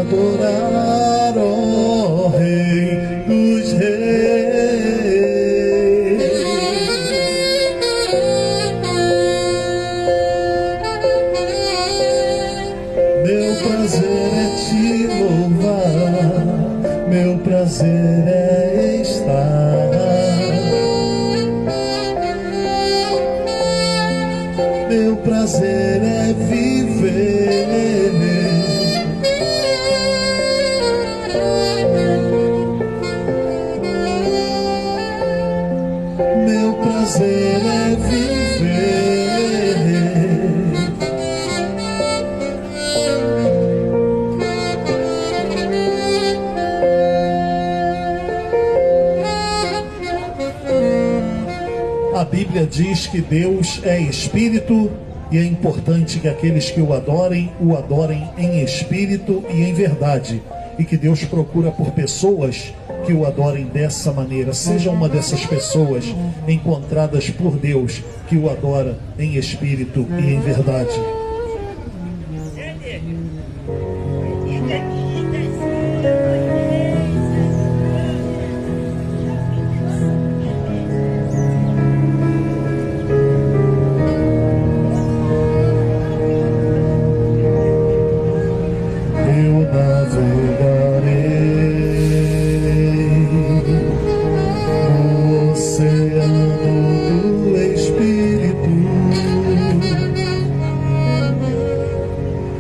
adorar, ó Rei dos Reis. Meu prazer é te louvar, meu prazer é estar. Meu prazer é viver. Meu prazer é viver. A Bíblia diz que Deus é espírito e é importante que aqueles que o adorem em espírito e em verdade. E que Deus procura por pessoas que o adorem dessa maneira. Seja uma dessas pessoas encontradas por Deus que o adora em espírito e em verdade.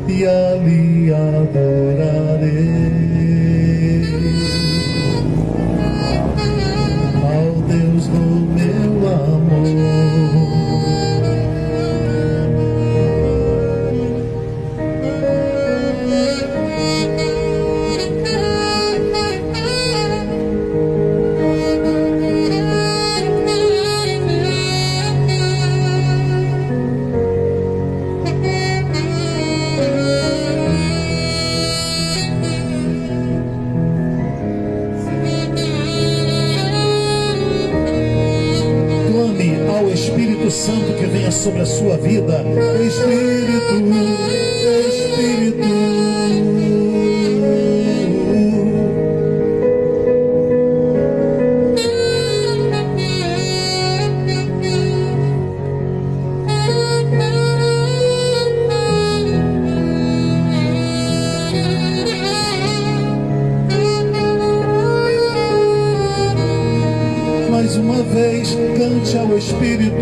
E ali adorarei ao Deus do meu amor. Espírito Santo que venha sobre a sua vida. Espírito, Espírito. Mais uma vez, cante ao Espírito.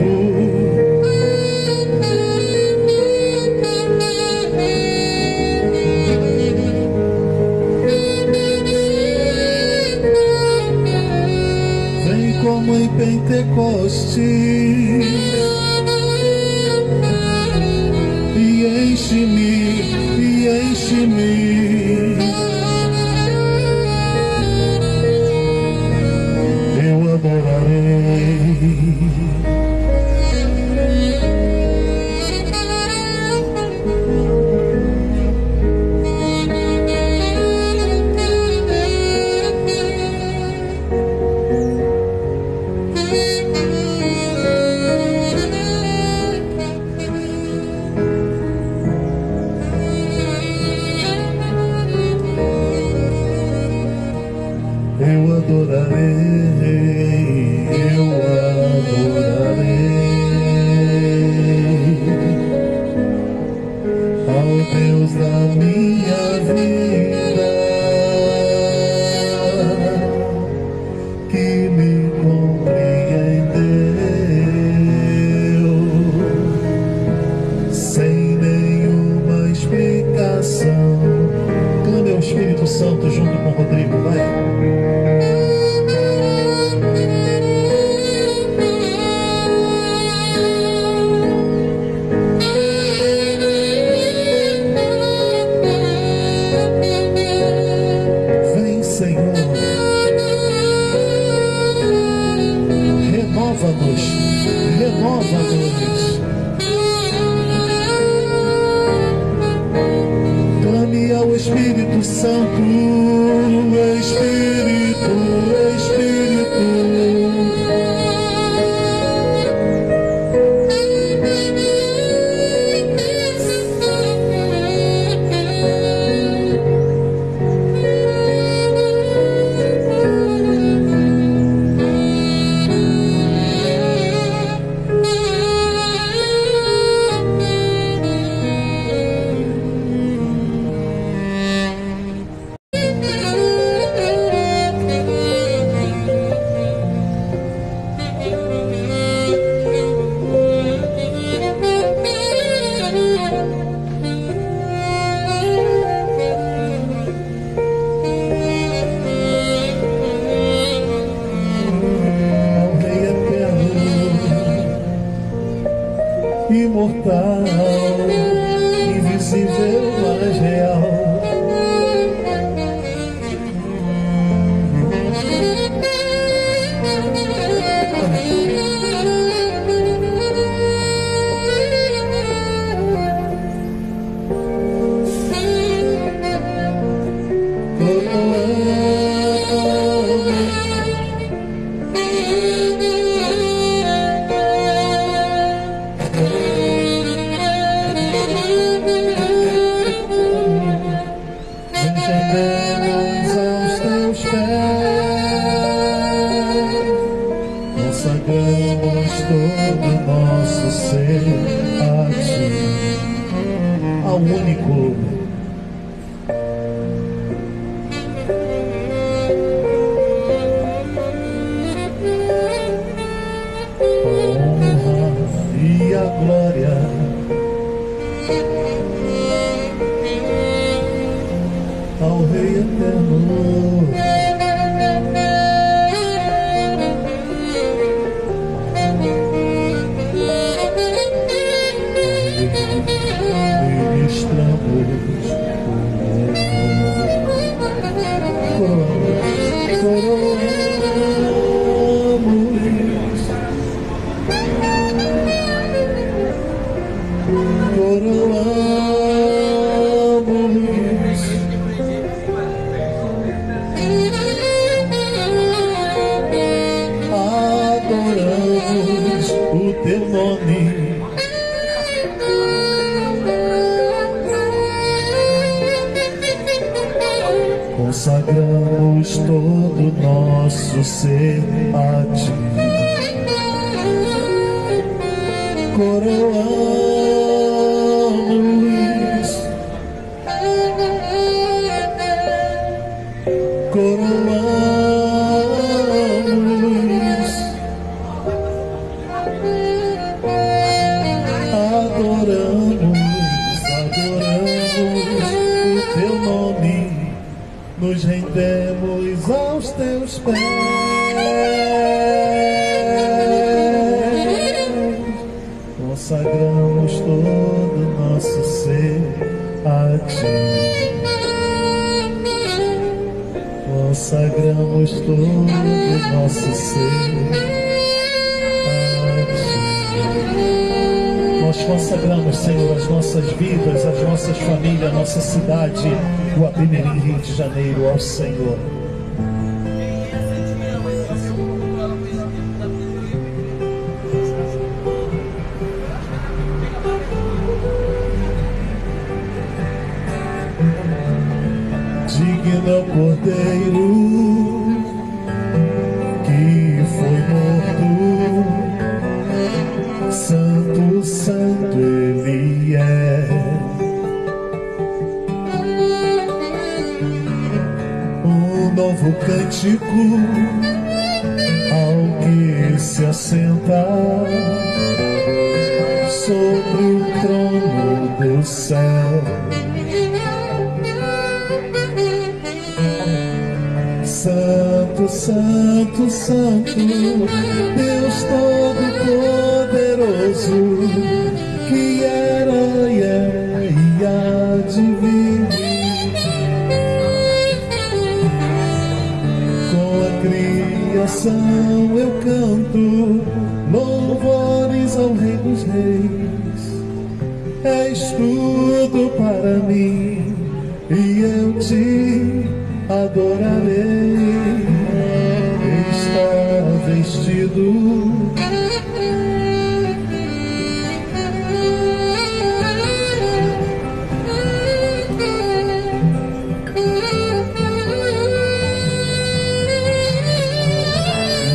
Vem como em Pentecostes e enche-me, e enche-me. Eu adorarei. Eu adorarei, eu adorarei ao Deus da minha vida, que me compreendeu sem nenhuma explicação. Clame ao Espírito Santo junto com o Rodrigo, vai. Renova-nos, renova-nos. Clame ao Espírito Santo, Espírito, Espírito. Imortal, invisível, mas real. Consagramos todo o nosso ser a Ti, ao único, a honra e a glória, ao Rei eterno. Adoramos o Teu nome. Consagramos todo o nosso ser a Ti. Coroamos, adoramos o Teu nome. Nos rendemos aos Teus pés. Consagramos todo o nosso ser a Ti. Consagramos todo o nosso ser a Ti. Nós consagramos, Senhor, as nossas vidas, as nossas famílias, a nossa cidade, o Apimirim, Rio de Janeiro, ao Senhor. Digno é o Cordeiro que foi morto, Santo, Santo Ele é. Um novo cântico ao que se assenta sobre o trono do céu. Santo, Santo, Santo, Deus Todo-Poderoso, que era e é e há de vir. Com a criação eu canto louvores ao Rei dos Reis. És tudo para mim e eu te adorarei. Está vestido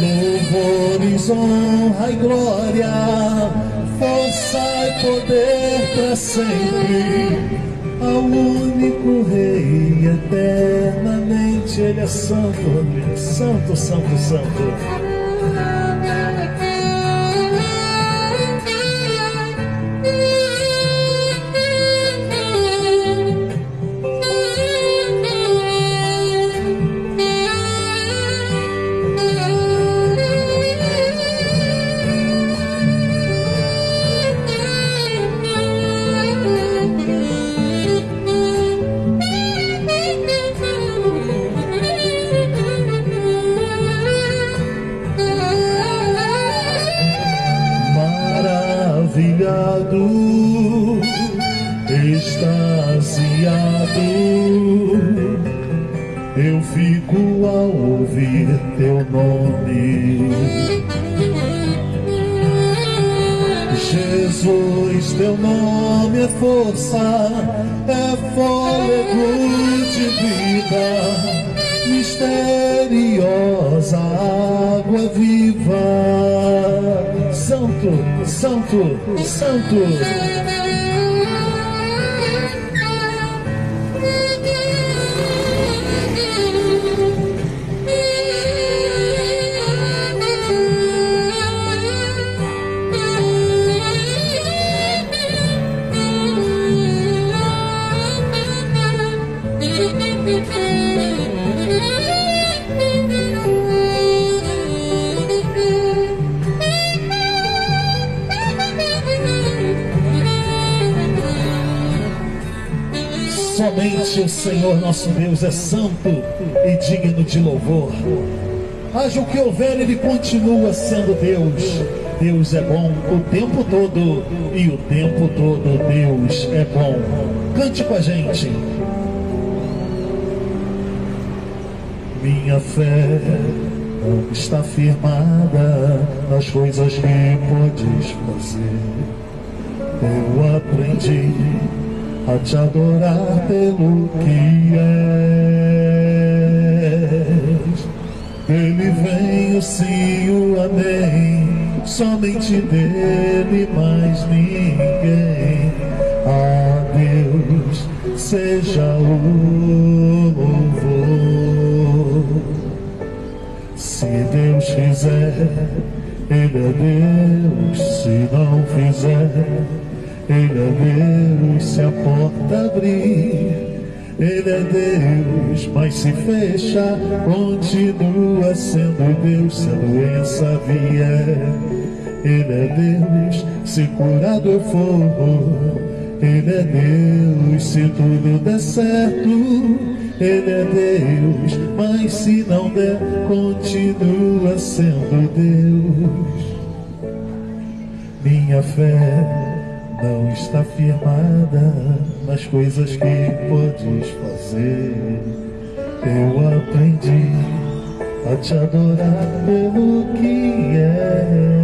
louvores, honra e glória, força e poder para sempre ao único Rei, eternamente Ele é santo, santo, santo, santo. teu nome é força, é fôlego de vida, misteriosa água viva. Santo, santo, santo. Somente o Senhor nosso Deus é santo e digno de louvor. Haja o que houver, Ele continua sendo Deus. Deus é bom o tempo todo, e o tempo todo Deus é bom. Cante com a gente. Minha fé não está firmada nas coisas que podes fazer. Eu aprendi a te adorar pelo que és. Dele vem o sim, o amém, somente dele, mais ninguém. A Deus seja o louvor. Se Deus fizer, Ele é Deus. Se não fizer, Ele é Deus. Se a porta abrir, Ele é Deus. Mas se fechar, continua sendo Deus. Se a doença vier, Ele é Deus. Se curado eu for, Ele é Deus. Se tudo der certo, Ele é Deus. Mas se não der, continua sendo Deus. Minha fé não está firmada nas coisas que podes fazer. Eu aprendi a te adorar pelo que és.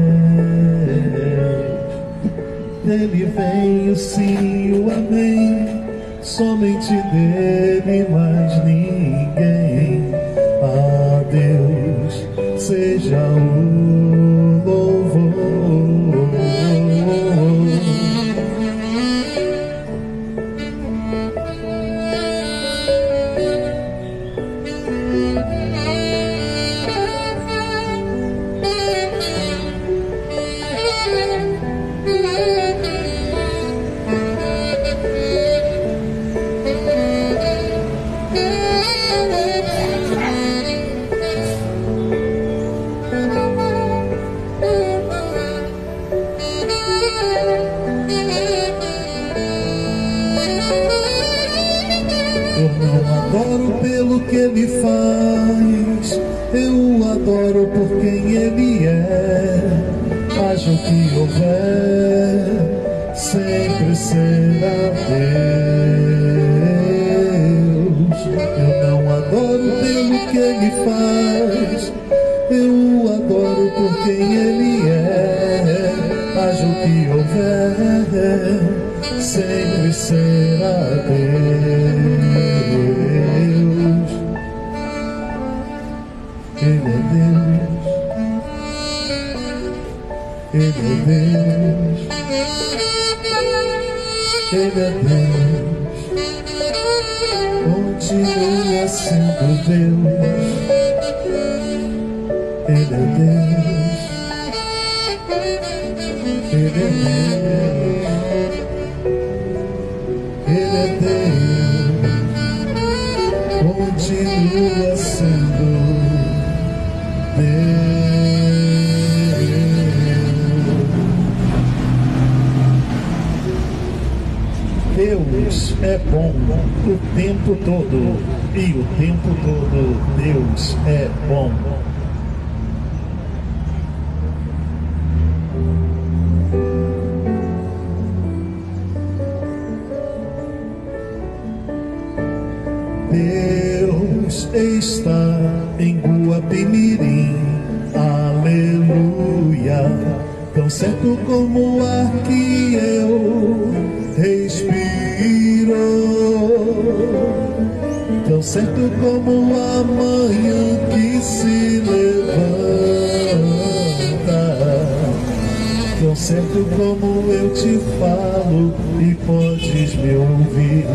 Dele vem o sim, o amém, somente dele, mais ninguém. A Deus seja o louvor. Adoro pelo que Ele faz, eu adoro por quem Ele é. Haja o que houver, sempre será Deus. Eu não adoro pelo que Ele faz, eu adoro por quem Ele é. Haja o que houver, sempre será Deus. Ele é Deus, Ele é Deus, Ele é Deus, continua sendo Deus. Ele é Deus, Ele é Deus, Ele é Deus, continua sendo Deus. Deus é bom o tempo todo, e o tempo todo Deus é bom. Deus está em Guapimirim, aleluia. tão certo como o ar que eu respiro, tão certo como a manhã que se levanta, tão certo como eu te falo e podes me ouvir.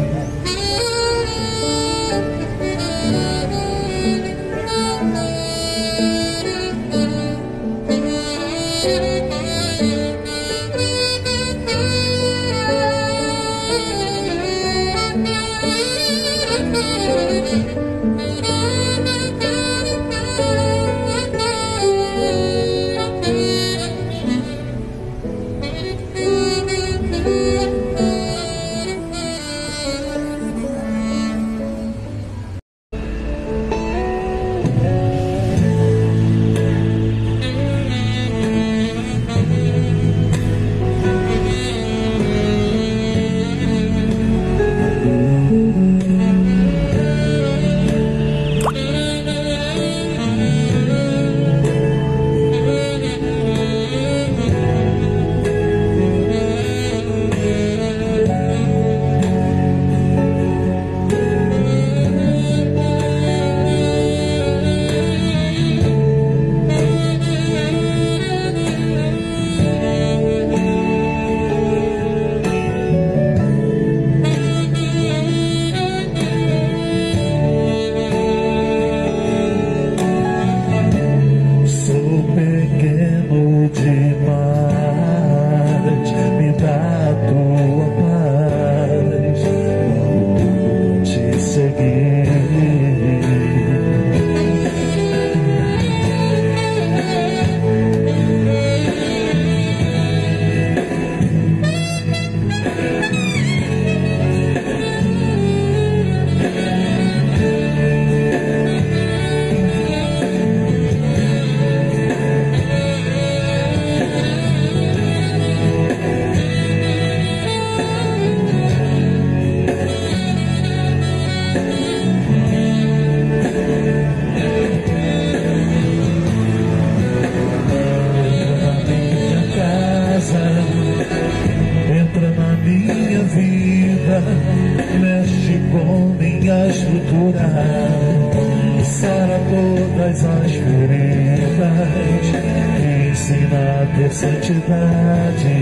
Mexe com minha estrutura, sara todas as feridas, me ensina a ter santidade.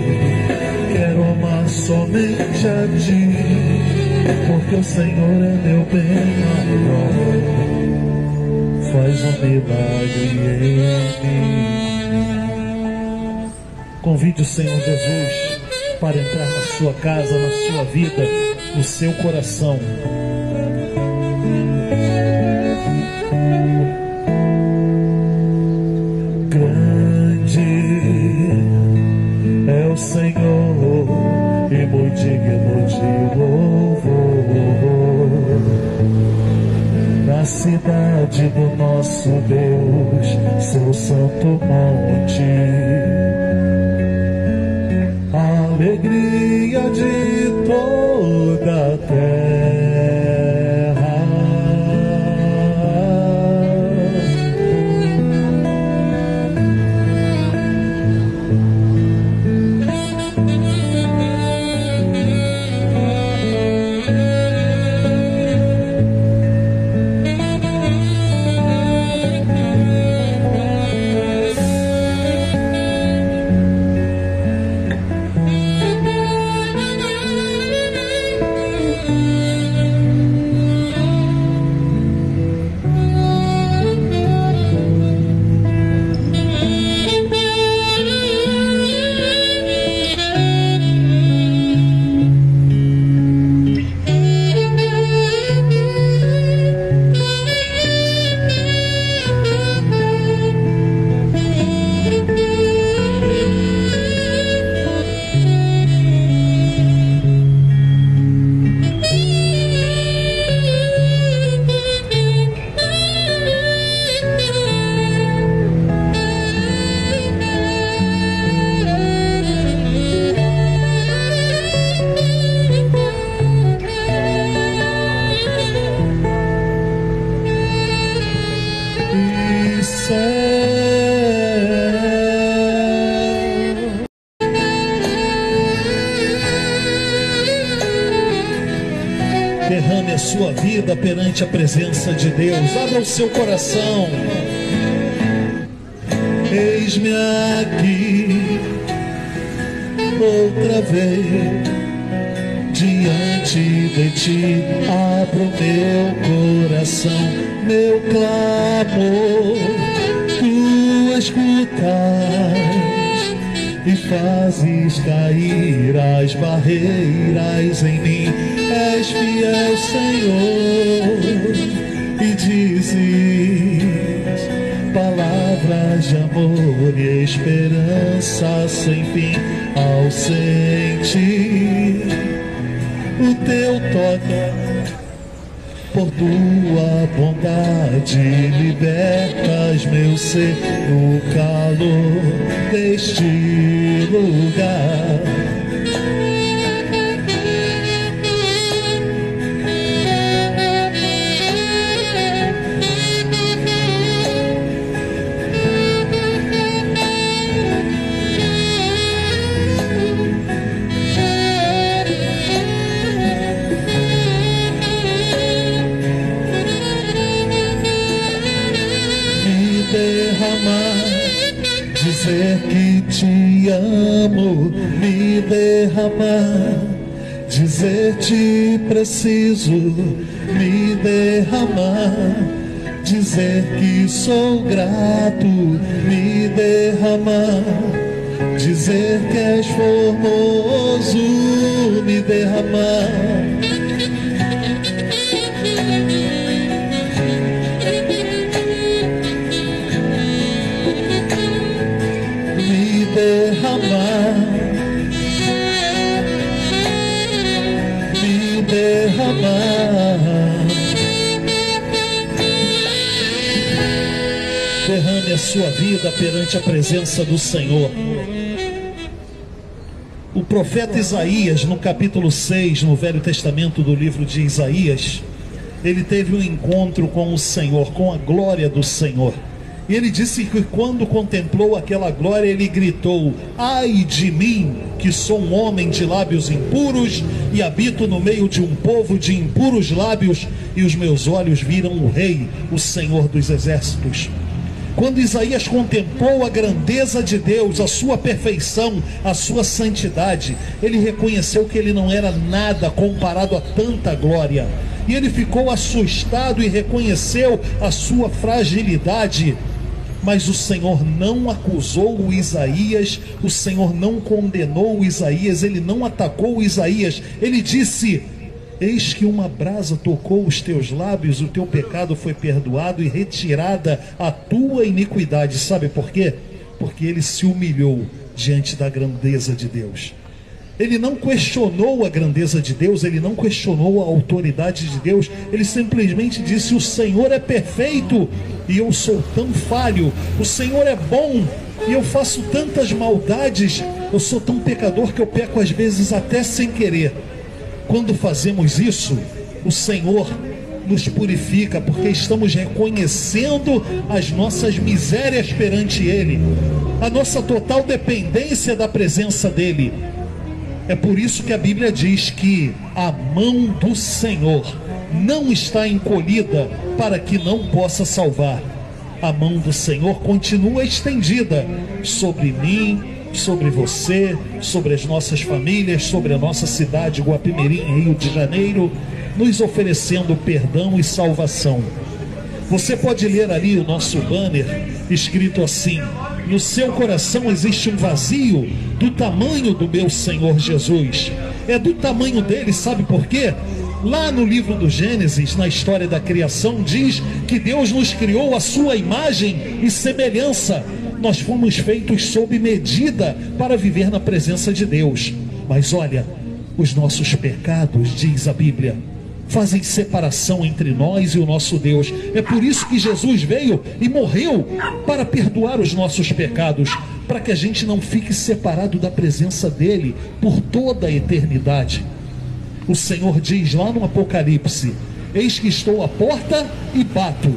Quero amar somente a ti, porque o Senhor é meu bem maior. Faz um milagre em mim. Convide o Senhor Jesus para entrar na sua casa, na sua vida, no seu coração. Grande é o Senhor e muito digno de louvor. Na cidade do nosso Deus, seu santo monte, alegria de toda a terra. Derrame a sua vida perante a presença de Deus. Abra o seu coração. Eis-me aqui outra vez diante de ti. Abro meu coração, meu clamor, tu escutas e fazes cair as barreiras em mim. És fiel, Senhor, e dizes palavras de amor e esperança sem fim. Ao sentir o teu toque, por tua bondade libertas meu ser no calor deste lugar. Dizer que te amo, me derramar, dizer te preciso, me derramar, dizer que sou grato, me derramar, dizer que és formoso, me derramar. Me derramar. Derrame a sua vida perante a presença do Senhor. O profeta Isaías, no capítulo 6, no Velho Testamento do livro de Isaías, ele teve um encontro com o Senhor, com a glória do Senhor. E ele disse que quando contemplou aquela glória, ele gritou: ai de mim, que sou um homem de lábios impuros e habito no meio de um povo de impuros lábios, e os meus olhos viram o Rei, o Senhor dos exércitos. Quando Isaías contemplou a grandeza de Deus, a sua perfeição, a sua santidade, ele reconheceu que ele não era nada comparado a tanta glória. E ele ficou assustado e reconheceu a sua fragilidade. Mas o Senhor não acusou o Isaías, o Senhor não condenou o Isaías, ele não atacou o Isaías. Ele disse: eis que uma brasa tocou os teus lábios, o teu pecado foi perdoado e retirada a tua iniquidade. Sabe por quê? Porque ele se humilhou diante da grandeza de Deus. Ele não questionou a grandeza de Deus, ele não questionou a autoridade de Deus, ele simplesmente disse: o Senhor é perfeito e eu sou tão falho, o Senhor é bom e eu faço tantas maldades, eu sou tão pecador que eu peco às vezes até sem querer. Quando fazemos isso, o Senhor nos purifica, porque estamos reconhecendo as nossas misérias perante Ele, a nossa total dependência da presença dEle. É por isso que a Bíblia diz que a mão do Senhor não está encolhida para que não possa salvar. A mão do Senhor continua estendida sobre mim, sobre você, sobre as nossas famílias, sobre a nossa cidade, Guapimirim, Rio de Janeiro, nos oferecendo perdão e salvação. Você pode ler ali o nosso banner, escrito assim: no seu coração existe um vazio do tamanho do meu Senhor Jesus. É do tamanho dele, sabe por quê? Lá no livro do Gênesis, na história da criação, diz que Deus nos criou à sua imagem e semelhança. Nós fomos feitos sob medida para viver na presença de Deus. Mas olha, os nossos pecados, diz a Bíblia, fazem separação entre nós e o nosso Deus. É por isso que Jesus veio e morreu, para perdoar os nossos pecados, para que a gente não fique separado da presença dele por toda a eternidade. O Senhor diz lá no Apocalipse: eis que estou à porta e bato.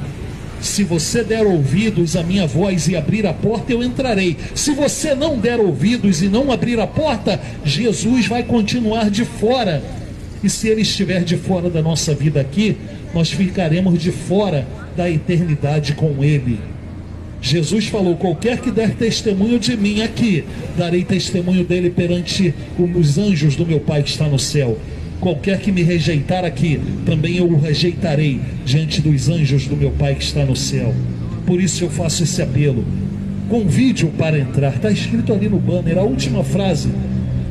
Se você der ouvidos à minha voz e abrir a porta, eu entrarei. Se você não der ouvidos e não abrir a porta, Jesus vai continuar de fora. E se ele estiver de fora da nossa vida aqui, nós ficaremos de fora da eternidade com ele. Jesus falou: qualquer que der testemunho de mim aqui, darei testemunho dele perante os anjos do meu Pai que está no céu. Qualquer que me rejeitar aqui, também eu o rejeitarei diante dos anjos do meu Pai que está no céu. Por isso eu faço esse apelo: convide-o para entrar. Está escrito ali no banner, a última frase: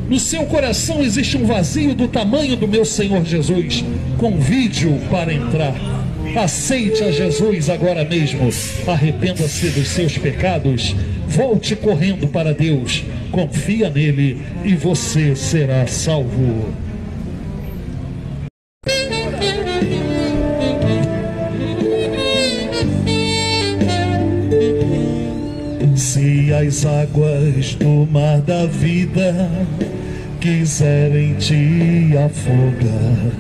no seu coração existe um vazio do tamanho do meu Senhor Jesus. Convide-o para entrar. Aceite a Jesus agora mesmo. Arrependa-se dos seus pecados. Volte correndo para Deus. Confia nele e você será salvo. Se as águas do mar da vida quiserem te afogar,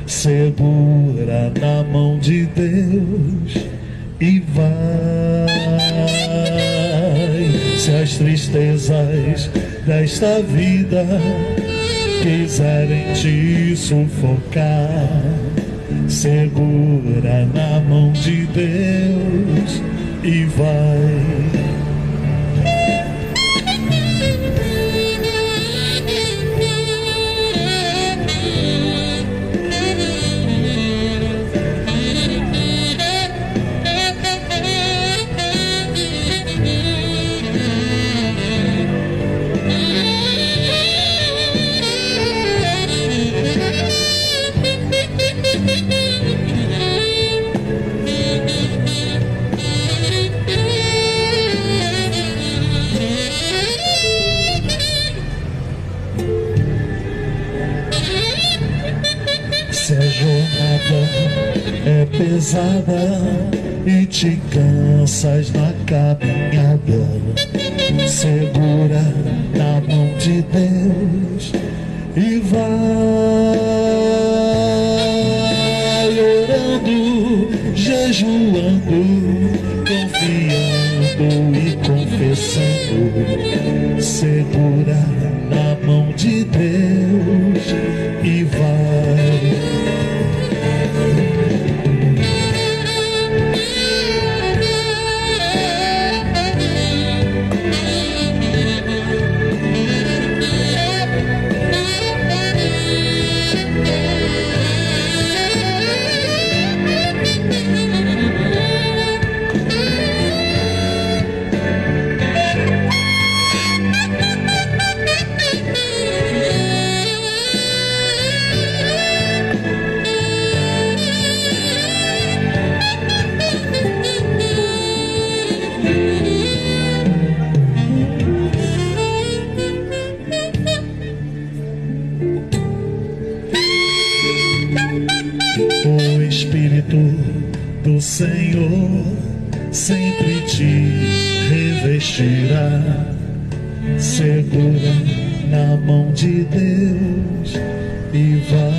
segura na mão de Deus e vai. Se as tristezas desta vida quiserem te sufocar, segura na mão de Deus e vai. Se a jornada é pesada e te cansas na caminhada, segura na mão de Deus e vai orando, jejuando, confiando e confessando. Segura na mão de Deus e vai. O Espírito do Senhor sempre te revestirá. Segura na mão de Deus e vai.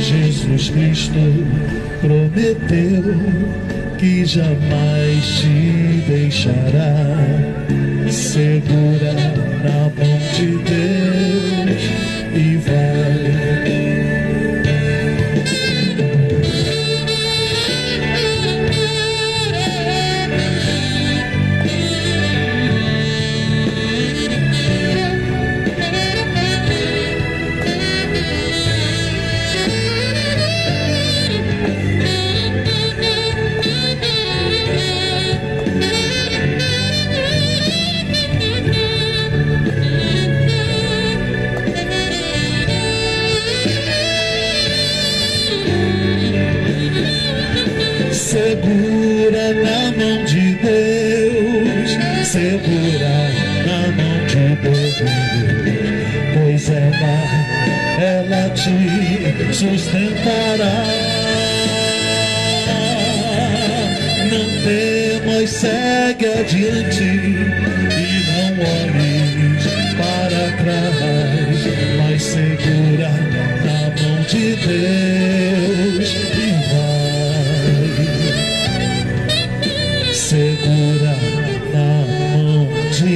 Jesus Cristo prometeu que jamais te deixará. Segura na mão de Deus e vai. Segura na mão de Deus, segura na mão de Deus, pois ela te sustentará. Não temas, segue adiante e não olhes para trás, mas segura na mão de Deus e vai. Segura na mão de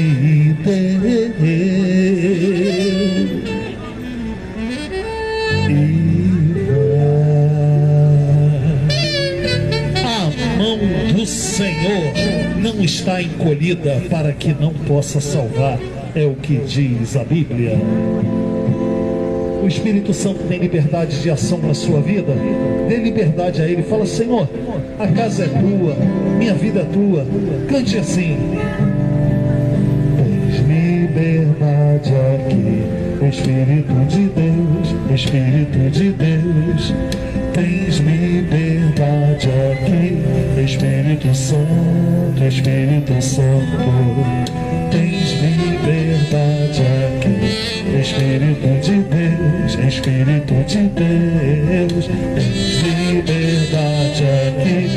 Deus. Senhor não está encolhida para que não possa salvar, é o que diz a Bíblia. O Espírito Santo tem liberdade de ação na sua vida. Dê liberdade a Ele. Fala: Senhor, a casa é tua, minha vida é tua. Cante assim: tens liberdade aqui, Espírito de Deus, Espírito de Deus. Tens liberdade aqui, Espírito Santo, Espírito Santo. Tens liberdade aqui, Espírito de Deus, Espírito de Deus. Tens liberdade aqui,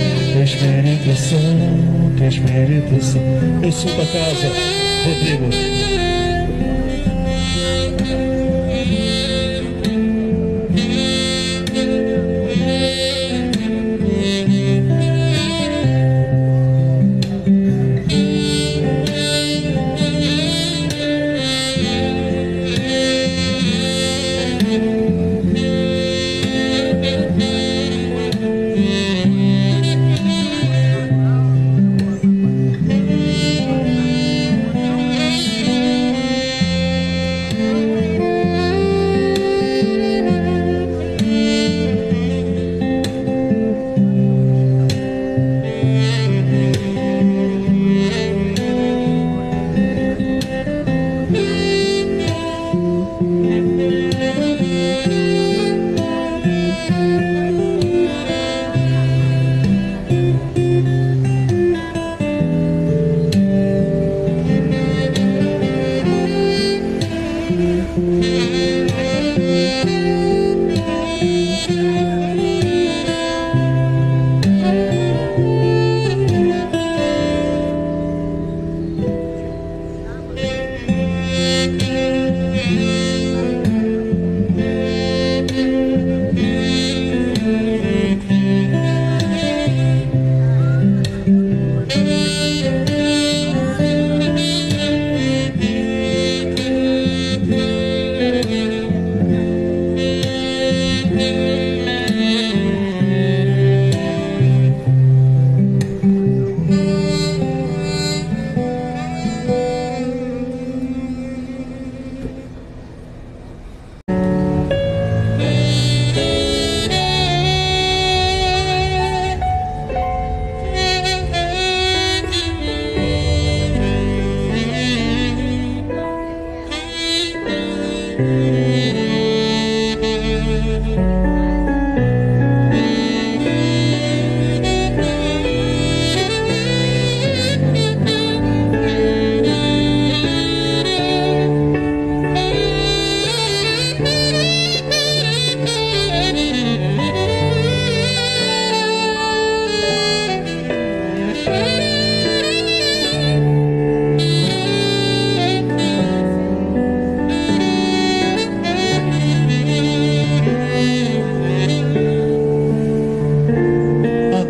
Espírito Santo, Espírito Santo. Eu subo a casa, Rodrigo.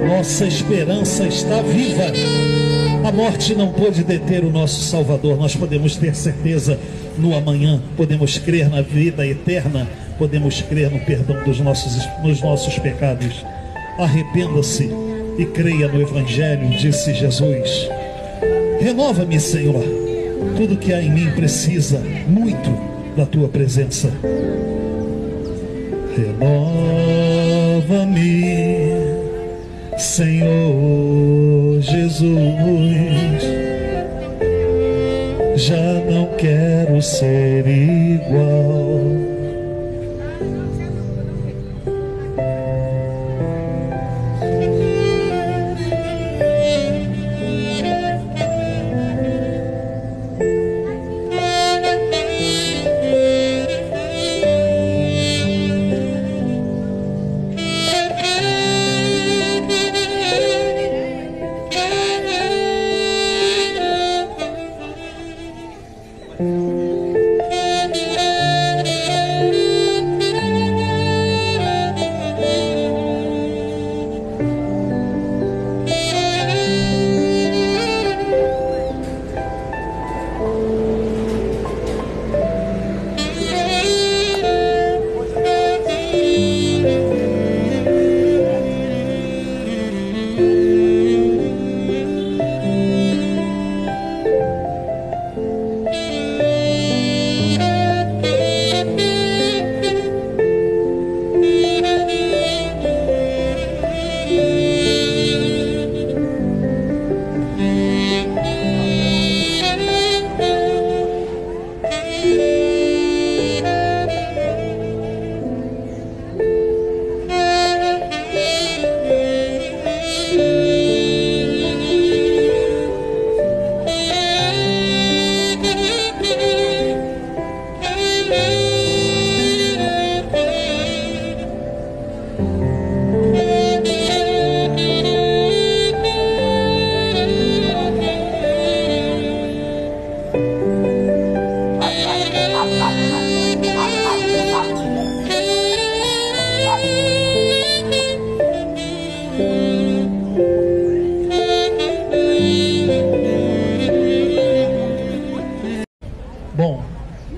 Nossa esperança está viva. A morte não pôde deter o nosso Salvador. Nós podemos ter certeza no amanhã, podemos crer na vida eterna, podemos crer no perdão dos nossos pecados. Arrependa-se e creia no Evangelho, disse Jesus. Renova-me, Senhor. Tudo que há em mim precisa muito da tua presença. Renova-me, Senhor Jesus. Já não quero ser igual.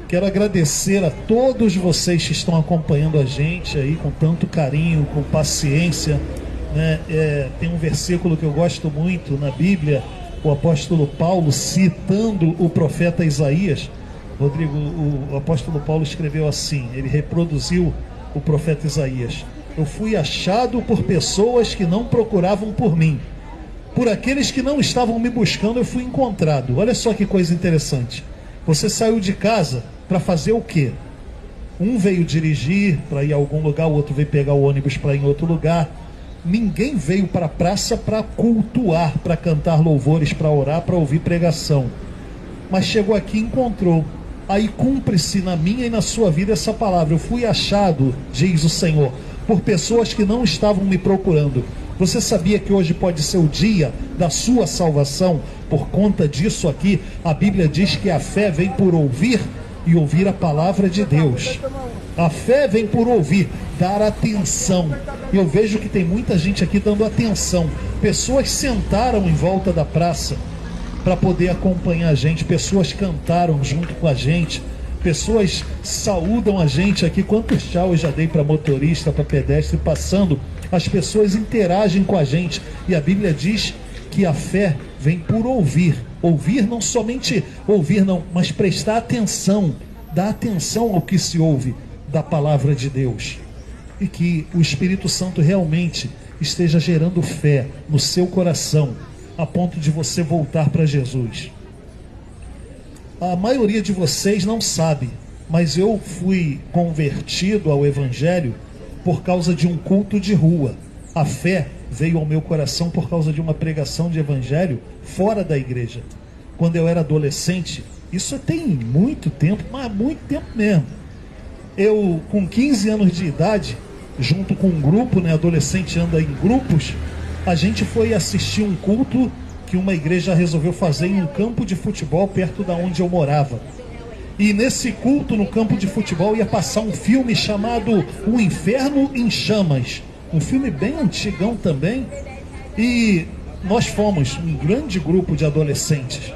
Quero agradecer a todos vocês que estão acompanhando a gente aí com tanto carinho, com paciência, né? Tem um versículo que eu gosto muito na Bíblia, o apóstolo Paulo citando o profeta Isaías. Rodrigo, o apóstolo Paulo escreveu assim, ele reproduziu o profeta Isaías: eu fui achado por pessoas que não procuravam por mim, por aqueles que não estavam me buscando eu fui encontrado. Olha só que coisa interessante. Você saiu de casa para fazer o quê? Um veio dirigir para ir a algum lugar, o outro veio pegar o ônibus para ir em outro lugar. Ninguém veio para a praça para cultuar, para cantar louvores, para orar, para ouvir pregação. Mas chegou aqui e encontrou. Aí cumpre-se na minha e na sua vida essa palavra: eu fui achado, diz o Senhor, por pessoas que não estavam me procurando. Você sabia que hoje pode ser o dia da sua salvação? Por conta disso aqui, a Bíblia diz que a fé vem por ouvir e ouvir a palavra de Deus. A fé vem por ouvir, dar atenção. E eu vejo que tem muita gente aqui dando atenção. Pessoas sentaram em volta da praça para poder acompanhar a gente. Pessoas cantaram junto com a gente. Pessoas saúdam a gente aqui. Quantos tchau eu já dei para motorista, para pedestre passando. As pessoas interagem com a gente. E a Bíblia diz que a fé vem por ouvir. Ouvir, não somente ouvir, não, mas prestar atenção. Dar atenção ao que se ouve da palavra de Deus. E que o Espírito Santo realmente esteja gerando fé no seu coração, a ponto de você voltar para Jesus. A maioria de vocês não sabe, mas eu fui convertido ao Evangelho por causa de um culto de rua. A fé veio ao meu coração por causa de uma pregação de Evangelho fora da igreja. Quando eu era adolescente, isso tem muito tempo, mas muito tempo mesmo. Eu, com 15 anos de idade, junto com um grupo, né, adolescente anda em grupos, a gente foi assistir um culto que uma igreja resolveu fazer em um campo de futebol perto da onde eu morava. E nesse culto, no campo de futebol, ia passar um filme chamado O Inferno em Chamas. Um filme bem antigão também. E nós fomos um grande grupo de adolescentes.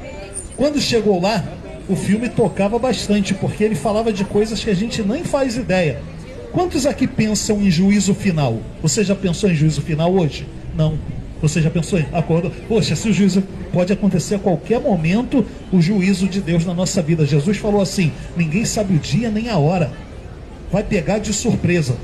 Quando chegou lá, o filme tocava bastante, porque ele falava de coisas que a gente nem faz ideia. Quantos aqui pensam em juízo final? Você já pensou em juízo final hoje? Não. Você já pensou em acordo? Poxa, se o juízo pode acontecer a qualquer momento, o juízo de Deus na nossa vida. Jesus falou assim: ninguém sabe o dia nem a hora. Vai pegar de surpresa.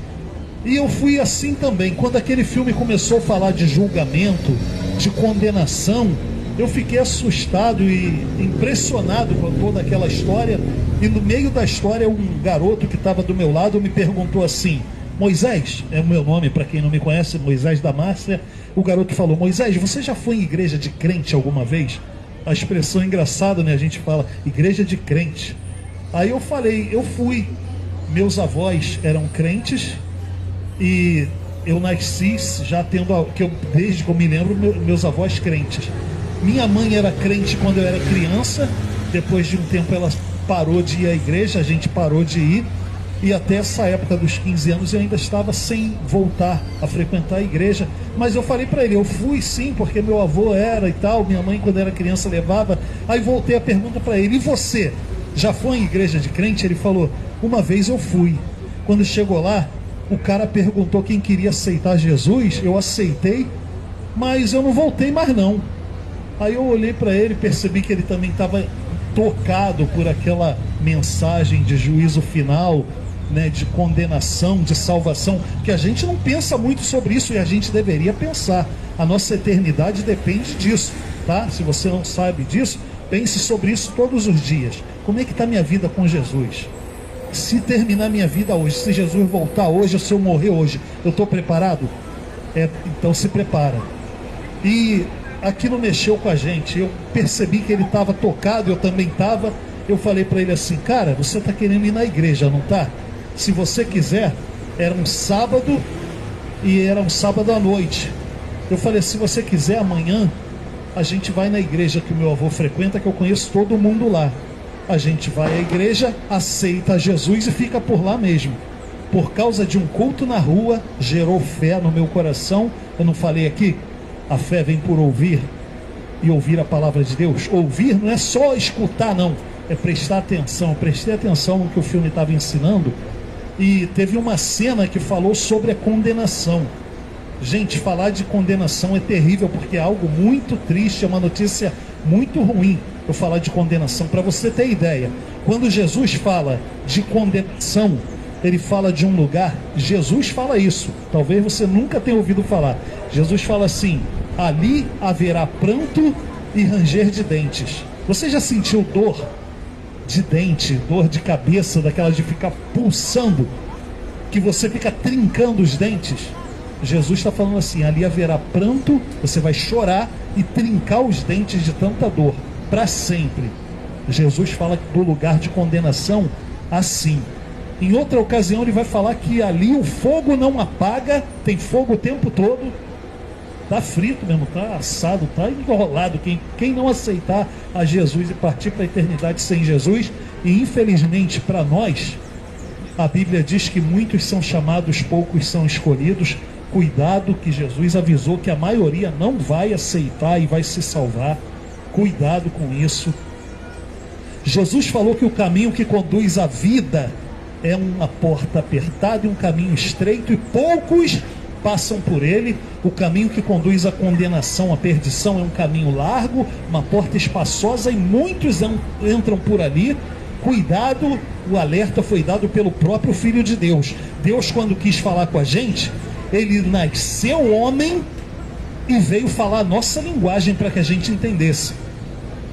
E eu fui assim também. Quando aquele filme começou a falar de julgamento, de condenação, eu fiquei assustado e impressionado com toda aquela história. E no meio da história, um garoto que estava do meu lado me perguntou assim: Moisés, é o meu nome para quem não me conhece, Moisés da Márcia. O garoto falou: Moisés, você já foi em igreja de crente alguma vez? A expressão é engraçada, né? A gente fala igreja de crente. Aí eu falei: eu fui. Meus avós eram crentes e eu nasci já tendo, desde que eu me lembro, meus avós crentes. Minha mãe era crente quando eu era criança. Depois de um tempo ela parou de ir à igreja, a gente parou de ir. E até essa época dos 15 anos eu ainda estava sem voltar a frequentar a igreja. Mas eu falei para ele: eu fui sim, porque meu avô era e tal, minha mãe quando era criança levava. Aí voltei a pergunta para ele: e você, já foi em igreja de crente? Ele falou: uma vez eu fui. Quando chegou lá, o cara perguntou quem queria aceitar Jesus. Eu aceitei, mas eu não voltei mais não. Aí eu olhei para ele, percebi que ele também estava tocado por aquela mensagem de juízo final, né, de condenação, de salvação, que a gente não pensa muito sobre isso e a gente deveria pensar. A nossa eternidade depende disso, tá? Se você não sabe disso, pense sobre isso todos os dias. Como é que está minha vida com Jesus? Se terminar minha vida hoje, se Jesus voltar hoje, se eu morrer hoje, eu estou preparado? Então se prepara. E aquilo mexeu com a gente. Eu percebi que ele estava tocado, eu também estava. Eu falei para ele assim: cara, você está querendo ir na igreja, não está? Se você quiser, era um sábado e era um sábado à noite. Eu falei: se você quiser, amanhã a gente vai na igreja que o meu avô frequenta, que eu conheço todo mundo lá. A gente vai à igreja, aceita Jesus e fica por lá mesmo. Por causa de um culto na rua, gerou fé no meu coração. Eu não falei aqui? A fé vem por ouvir e ouvir a palavra de Deus. Ouvir não é só escutar, não. é prestar atenção. Eu prestei atenção no que o filme estava ensinando e teve uma cena que falou sobre a condenação. Gente, falar de condenação é terrível porque é algo muito triste, é uma notícia muito ruim eu falar de condenação. Para você ter ideia, quando Jesus fala de condenação, ele fala de um lugar, Jesus fala isso, talvez você nunca tenha ouvido falar. Jesus fala assim: ali haverá pranto e ranger de dentes. Você já sentiu dor de dente, dor de cabeça, daquela de ficar pulsando, que você fica trincando os dentes? Jesus está falando assim: ali haverá pranto, você vai chorar e trincar os dentes de tanta dor, para sempre. Jesus fala do lugar de condenação assim. Em outra ocasião ele vai falar que ali o fogo não apaga, tem fogo o tempo todo, está frito mesmo, está assado, está enrolado. Quem não aceitar a Jesus e partir para a eternidade sem Jesus, e infelizmente para nós, a Bíblia diz que muitos são chamados, poucos são escolhidos. Cuidado, que Jesus avisou que a maioria não vai aceitar e vai se salvar. Cuidado com isso. Jesus falou que o caminho que conduz à vida é uma porta apertada e um caminho estreito, e poucos passam por ele. O caminho que conduz à condenação, à perdição, é um caminho largo, uma porta espaçosa, e muitos entram por ali. Cuidado, o alerta foi dado pelo próprio Filho de Deus. Deus, quando quis falar com a gente, ele nasceu homem e veio falar a nossa linguagem para que a gente entendesse,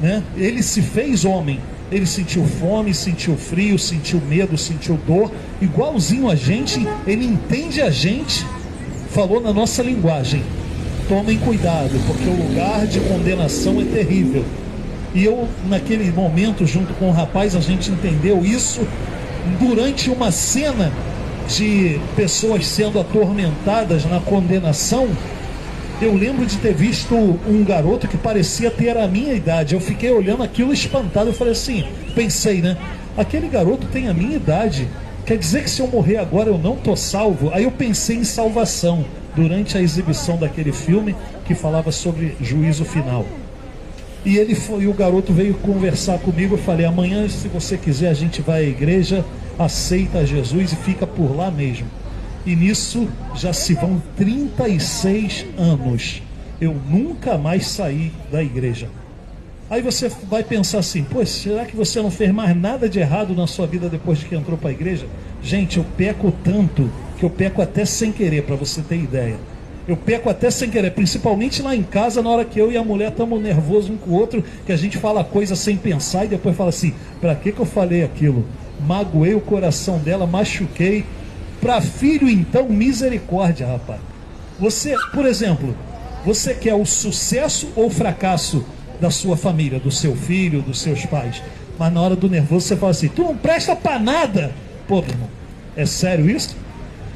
né? Ele se fez homem. Ele sentiu fome, sentiu frio, sentiu medo, sentiu dor, igualzinho a gente. Ele entende a gente, falou na nossa linguagem. Tomem cuidado, porque o lugar de condenação é terrível. E eu, naquele momento, junto com o rapaz, a gente entendeu isso durante uma cena de pessoas sendo atormentadas na condenação. Eu lembro de ter visto um garoto que parecia ter a minha idade. Eu fiquei olhando aquilo espantado. Eu falei assim, pensei, né? Aquele garoto tem a minha idade. Quer dizer que se eu morrer agora eu não estou salvo? Aí eu pensei em salvação durante a exibição daquele filme que falava sobre juízo final. E o garoto veio conversar comigo. Eu falei: amanhã, se você quiser, a gente vai à igreja, aceita Jesus e fica por lá mesmo. E nisso já se vão 36 anos. Eu nunca mais saí da igreja. Aí você vai pensar assim: pô, será que você não fez mais nada de errado na sua vida depois de que entrou para a igreja? Gente, eu peco tanto que eu peco até sem querer, para você ter ideia. Eu peco até sem querer, principalmente lá em casa, na hora que eu e a mulher estamos nervosos um com o outro, que a gente fala coisa sem pensar e depois fala assim: para que eu falei aquilo? Magoei o coração dela, machuquei. Para filho, então, misericórdia, rapaz. Você, por exemplo, você quer o sucesso ou o fracasso da sua família, do seu filho, dos seus pais? Mas na hora do nervoso você fala assim: tu não presta para nada. Pô, meu irmão, é sério isso?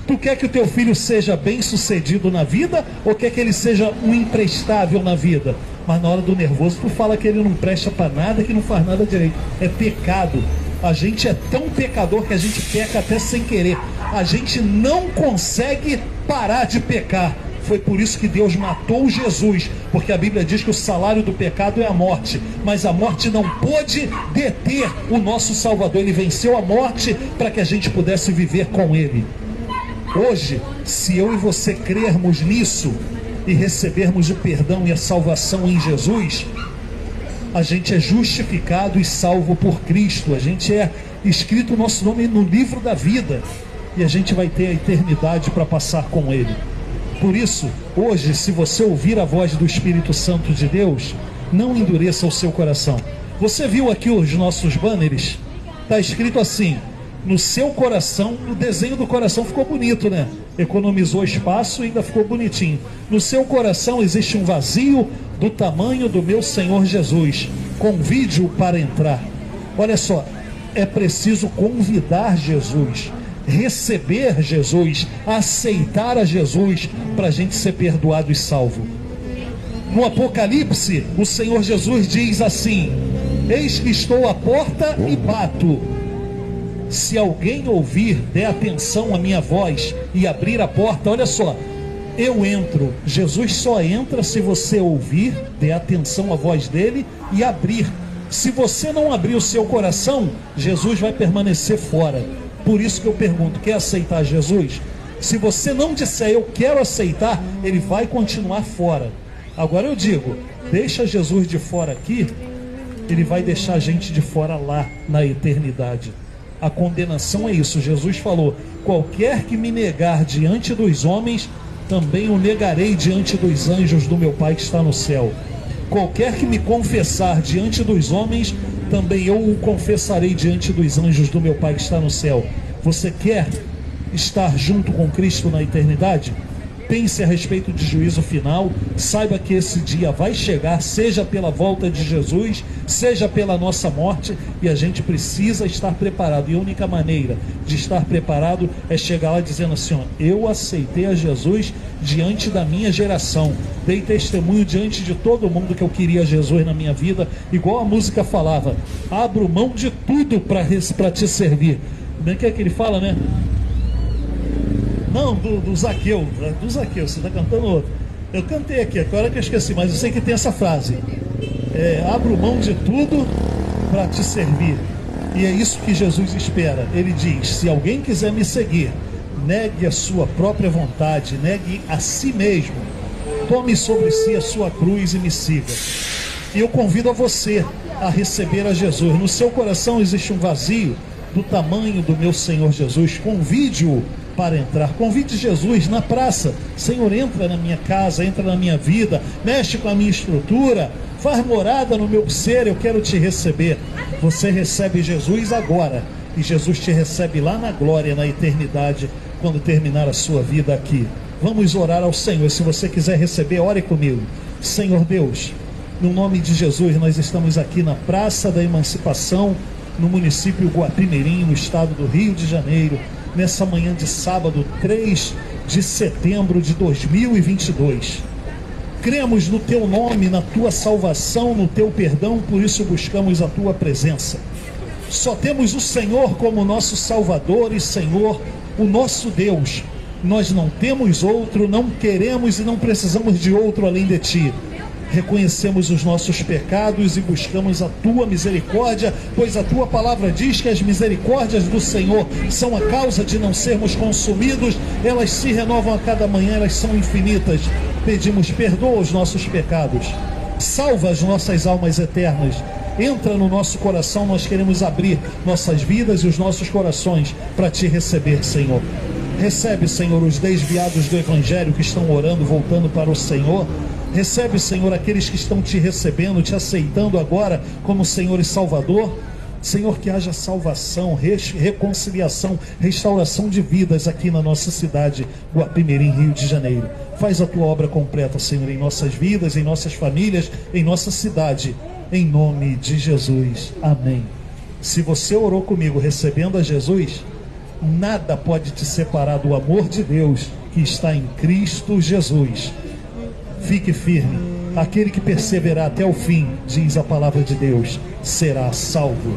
Tu quer que o teu filho seja bem sucedido na vida, ou quer que ele seja um imprestável na vida? Mas na hora do nervoso tu fala que ele não presta para nada, que não faz nada direito. É pecado. A gente é tão pecador que a gente peca até sem querer. A gente não consegue parar de pecar. Foi por isso que Deus matou Jesus, porque a Bíblia diz que o salário do pecado é a morte, mas a morte não pôde deter o nosso Salvador. Ele venceu a morte para que a gente pudesse viver com Ele. Hoje, se eu e você crermos nisso e recebermos o perdão e a salvação em Jesus, a gente é justificado e salvo por Cristo. A gente é escrito o nosso nome no livro da vida, e a gente vai ter a eternidade para passar com Ele. Por isso, hoje, se você ouvir a voz do Espírito Santo de Deus, não endureça o seu coração. Você viu aqui os nossos banners? Está escrito assim: no seu coração. O desenho do coração ficou bonito, né? Economizou espaço e ainda ficou bonitinho. No seu coração existe um vazio do tamanho do meu Senhor Jesus. Convide-o para entrar. Olha só, é preciso convidar Jesus, receber Jesus, aceitar a Jesus, para a gente ser perdoado e salvo. No Apocalipse, o Senhor Jesus diz assim: eis que estou à porta e bato. Se alguém ouvir, der atenção à minha voz e abrir a porta, olha só, eu entro. Jesus só entra se você ouvir, der atenção à voz dele e abrir. Se você não abrir o seu coração, Jesus vai permanecer fora. Por isso que eu pergunto, quer aceitar Jesus? Se você não disser eu quero aceitar, ele vai continuar fora. Agora eu digo, deixa Jesus de fora aqui, ele vai deixar a gente de fora lá na eternidade. A condenação é isso. Jesus falou: qualquer que me negar diante dos homens, também o negarei diante dos anjos do meu Pai que está no céu. Qualquer que me confessar diante dos homens, também eu o confessarei diante dos anjos do meu Pai que está no céu. Você quer estar junto com Cristo na eternidade? Pense a respeito de juízo final. Saiba que esse dia vai chegar, seja pela volta de Jesus, seja pela nossa morte, e a gente precisa estar preparado. E a única maneira de estar preparado é chegar lá dizendo assim: ó, eu aceitei a Jesus diante da minha geração, dei testemunho diante de todo mundo que eu queria Jesus na minha vida, igual a música falava: abro mão de tudo para te servir. Como é que ele fala, né? Não, do Zaqueu, você está cantando outro. Eu cantei aqui, agora que eu esqueci, mas eu sei que tem essa frase: abro mão de tudo para te servir. E é isso que Jesus espera. Ele diz: se alguém quiser me seguir, negue a sua própria vontade, negue a si mesmo, tome sobre si a sua cruz e me siga. E eu convido a você a receber a Jesus. No seu coração existe um vazio do tamanho do meu Senhor Jesus. Convide-o para entrar. Convide Jesus na praça: Senhor, entra na minha casa, entra na minha vida, mexe com a minha estrutura, faz morada no meu ser, eu quero te receber. Você recebe Jesus agora, e Jesus te recebe lá na glória, na eternidade, quando terminar a sua vida aqui. Vamos orar ao Senhor. Se você quiser receber, ore comigo. Senhor Deus, no nome de Jesus, nós estamos aqui na Praça da Emancipação, no município Guapimirim, no estado do Rio de Janeiro, nessa manhã de sábado, 3 de setembro de 2022. Cremos no teu nome, na tua salvação, no teu perdão, por isso buscamos a tua presença. Só temos o Senhor como nosso Salvador e Senhor, o nosso Deus. Nós não temos outro, não queremos e não precisamos de outro além de ti. Reconhecemos os nossos pecados e buscamos a tua misericórdia, pois a tua palavra diz que as misericórdias do Senhor são a causa de não sermos consumidos. Elas se renovam a cada manhã, elas são infinitas. Pedimos: perdoa os nossos pecados, salva as nossas almas eternas, entra no nosso coração. Nós queremos abrir nossas vidas e os nossos corações para te receber, Senhor. Recebe, Senhor, os desviados do Evangelho que estão orando, voltando para o Senhor. Recebe, Senhor, aqueles que estão te recebendo, te aceitando agora como Senhor e Salvador. Senhor, que haja salvação, reconciliação, restauração de vidas aqui na nossa cidade, Guapimirim, Rio de Janeiro. Faz a tua obra completa, Senhor, em nossas vidas, em nossas famílias, em nossa cidade, em nome de Jesus. Amém. Se você orou comigo recebendo a Jesus, nada pode te separar do amor de Deus que está em Cristo Jesus. Fique firme. Aquele que perseverar até o fim, diz a palavra de Deus, será salvo.